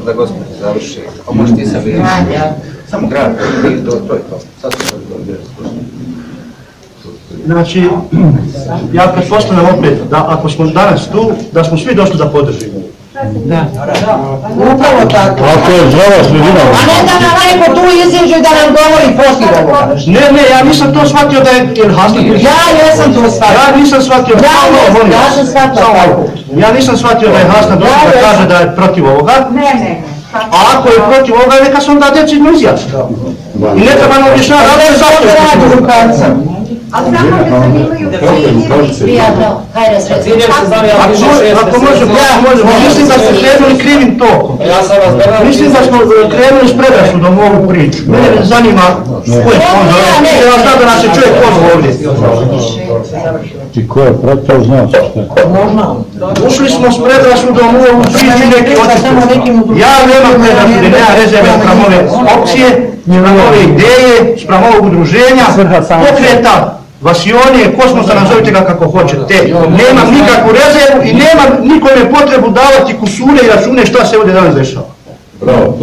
da gospodin završi, a možeš ti sebi reći. Samo grad, to je to. Sad ću to. Znači, ja pretpostavljam opet da ako smo danas tu, da smo svi došli da podržimo. Da. Upravo tako. Ako je zdrava sredina. A ne da nam neko tu iziđe da nam govori protiv ovoga. Ne, ja nisam to shvatio da je Hasna tu. Ja jesam to shvatio. Ja nisam shvatio. Ja sam shvatio tako. Ja nisam shvatio da je Hasna došla da kaže da je protiv ovoga. Ne. A ako je protiv ovoga, neka se onda decidno izjasni. I ne treba nam objašnjavati da je zašto je protiv ovoga. Ali samo da sam imaju prijatno, hajde sreći. Ako možemo, mislim da ste krenuli krivim tokom. Mislim da smo krenuli s predrasudom u ovu priču. Mene zanima ko je pozvao. Ja znam da nas je čovjek pozvao ovdje. I ko je protiv, znaš šta? Ušli smo s predrasudom u ovu priču i neki očekuju. Ja nemam predrasude, nema rezerve sprem ove opcije, sprem ove ideje, sprem ovog udruženja, pokreta, Vasionije, kosmosa, nazovite ga kako hoćete. Nemam nikakvu rezervu i nemam nikome potrebu davati kusure i račune šta se ovdje danas dešava. Bravo.